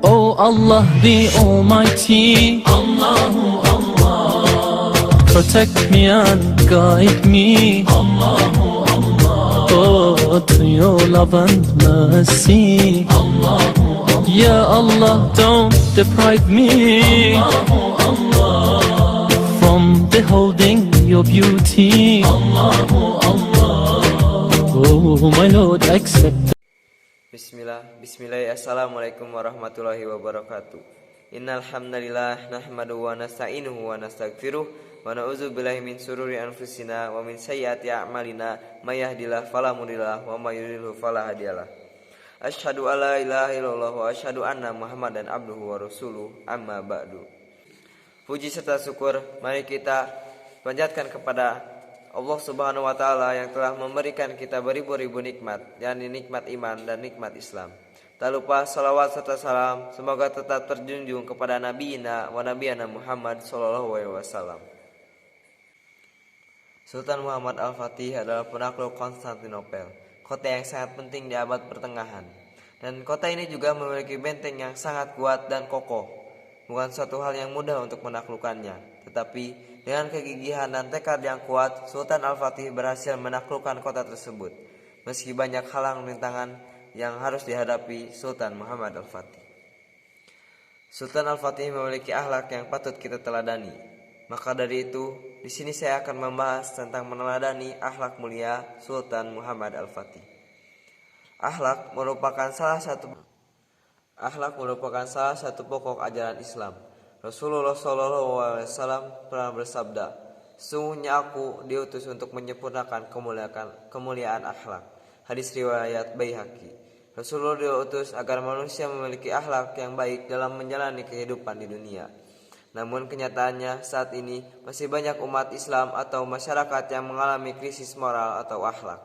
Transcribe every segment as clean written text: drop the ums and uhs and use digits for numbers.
Oh Allah the Almighty, Allahu Allah, protect me and guide me, Allahu Allah, oh to your love and mercy, Allahu Allah, Ya Allah don't deprive me, Allahu Allah, from beholding your beauty, Allahu Allah, oh my Lord accept. Bismillah, assalamualaikum warahmatullahi wabarakatuh. Innal hamdalillah nahmaduhu wa nasta'inuhu wa nastaghfiruh wa na'udzu billahi min sururi anfusina wa min sayyiati a'malina may yahdihillahu fala mudhillalah wa may yudhlil fala hadiyalah. Asyhadu alla ilaha illallah wa asyhadu anna Muhammadan abduhu wa rasuluh, amma ba'du. Puji serta syukur mari kita panjatkan kepada Allah Subhanahu wa Ta'ala yang telah memberikan kita beribu-ribu nikmat, yakni nikmat iman dan nikmat Islam. Tak lupa salawat serta salam semoga tetap terjunjung kepada Nabiina wa Nabiyana Muhammad sallallahu alaihi wasallam. Sultan Muhammad Al-Fatih adalah penakluk Konstantinopel, kota yang sangat penting di abad pertengahan. Dan kota ini juga memiliki benteng yang sangat kuat dan kokoh. Bukan suatu hal yang mudah untuk menaklukkannya, tetapi dengan kegigihan dan tekad yang kuat, Sultan Al-Fatih berhasil menaklukkan kota tersebut. Meski banyak halang rintangan yang harus dihadapi Sultan Muhammad Al-Fatih. Sultan Al-Fatih memiliki akhlak yang patut kita teladani. Maka dari itu, di sini saya akan membahas tentang meneladani akhlak mulia Sultan Muhammad Al-Fatih. Akhlak merupakan salah satu pokok ajaran Islam. Rasulullah SAW pernah bersabda, sesungguhnya aku diutus untuk menyempurnakan kemuliaan akhlak. Hadis riwayat Baihaqi. Rasulullah diutus agar manusia memiliki akhlak yang baik dalam menjalani kehidupan di dunia. Namun kenyataannya saat ini masih banyak umat Islam atau masyarakat yang mengalami krisis moral atau akhlak.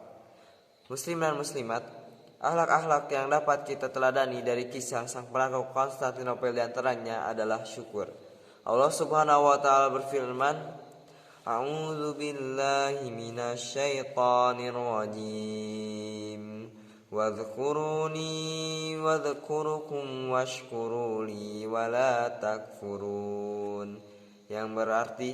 Muslim dan muslimat, akhlak-akhlak yang dapat kita teladani dari kisah sang penakluk Konstantinopel diantaranya adalah syukur. Allah Subhanahu wa Ta'ala berfirman, A'udzu billahi minasyaitonir rajim. Wadhkuruni wadhkurukum washkuruli wala takfurun. Yang berarti,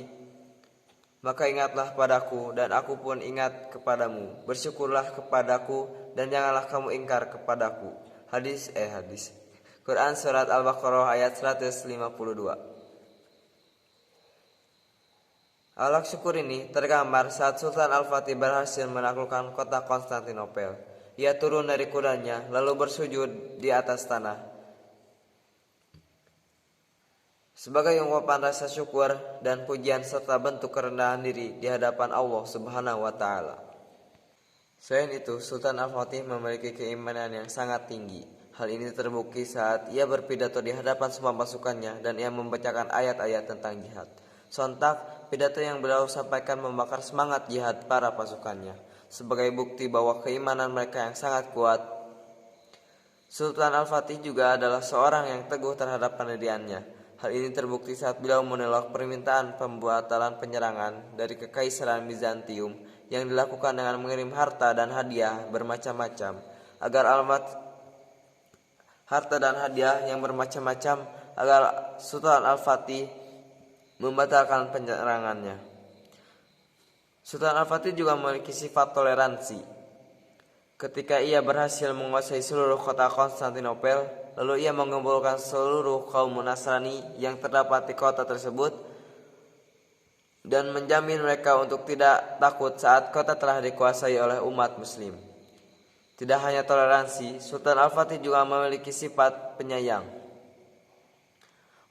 maka ingatlah padaku dan aku pun ingat kepadamu. Bersyukurlah kepadaku dan janganlah kamu ingkar kepadaku. Hadis Quran surat Al-Baqarah ayat 152. Akhlak syukur ini tergambar saat Sultan Al-Fatih berhasil menaklukkan kota Konstantinopel. Ia turun dari kudanya lalu bersujud di atas tanah sebagai ungkapan rasa syukur dan pujian serta bentuk kerendahan diri di hadapan Allah Subhanahu wa Ta'ala. Selain itu, Sultan Al-Fatih memiliki keimanan yang sangat tinggi. Hal ini terbukti saat ia berpidato di hadapan semua pasukannya dan ia membacakan ayat-ayat tentang jihad. Sontak, pidato yang beliau sampaikan membakar semangat jihad para pasukannya. Sebagai bukti bahwa keimanan mereka yang sangat kuat, Sultan Al-Fatih juga adalah seorang yang teguh terhadap pendiriannya. Hal ini terbukti saat beliau menolak permintaan pembatalan penyerangan dari Kekaisaran Bizantium yang dilakukan dengan mengirim harta dan hadiah bermacam-macam agar Sultan Al-Fatih membatalkan penyerangannya. Sultan Al-Fatih juga memiliki sifat toleransi. Ketika ia berhasil menguasai seluruh kota Konstantinopel, lalu ia mengumpulkan seluruh kaum Nasrani yang terdapat di kota tersebut dan menjamin mereka untuk tidak takut saat kota telah dikuasai oleh umat muslim. Tidak hanya toleransi, Sultan Al-Fatih juga memiliki sifat penyayang.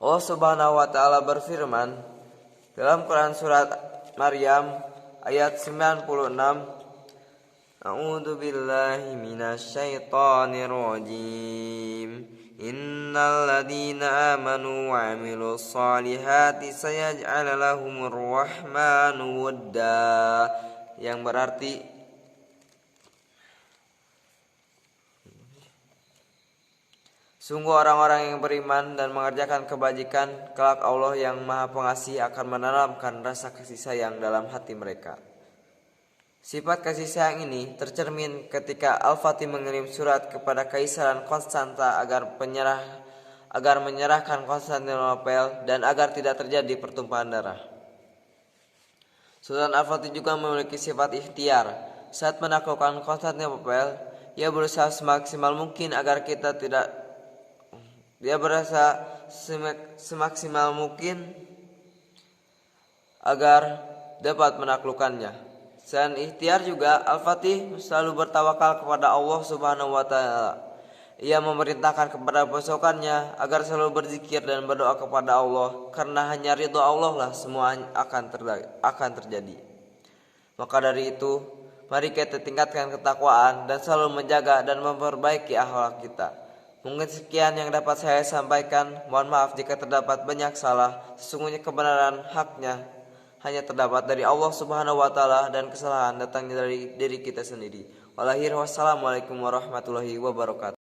Allah Subhanahu wa Ta'ala berfirman dalam Quran surat Maryam ayat 96, A'udzu billahi minasyaitonir rajim. Innal ladzina amanu wa 'amilus shalihati sayaj'al lahumur rahmanu wadda. Yang berarti sungguh orang-orang yang beriman dan mengerjakan kebajikan, kelak Allah yang Maha Pengasih akan menanamkan rasa kasih sayang dalam hati mereka. Sifat kasih sayang ini tercermin ketika Al-Fatih mengirim surat kepada Kaisaran Konstanta agar menyerahkan Konstantinopel dan agar tidak terjadi pertumpahan darah. Sultan Al-Fatih juga memiliki sifat ikhtiar. Saat menaklukkan Konstantinopel, ia berusaha semaksimal mungkin agar dapat menaklukkannya. Selain ikhtiar juga, Al-Fatih selalu bertawakal kepada Allah Subhanahu wa Ta'ala. Ia memerintahkan kepada pasukannya agar selalu berzikir dan berdoa kepada Allah, karena hanya ridho Allah lah semua akan terjadi. Maka dari itu, mari kita tingkatkan ketakwaan dan selalu menjaga dan memperbaiki akhlak kita. Mungkin sekian yang dapat saya sampaikan. Mohon maaf jika terdapat banyak salah. Sesungguhnya kebenaran haknya hanya terdapat dari Allah Subhanahu wa Ta'ala, dan kesalahan datangnya dari diri kita sendiri. Wassalamualaikum warahmatullahi wabarakatuh.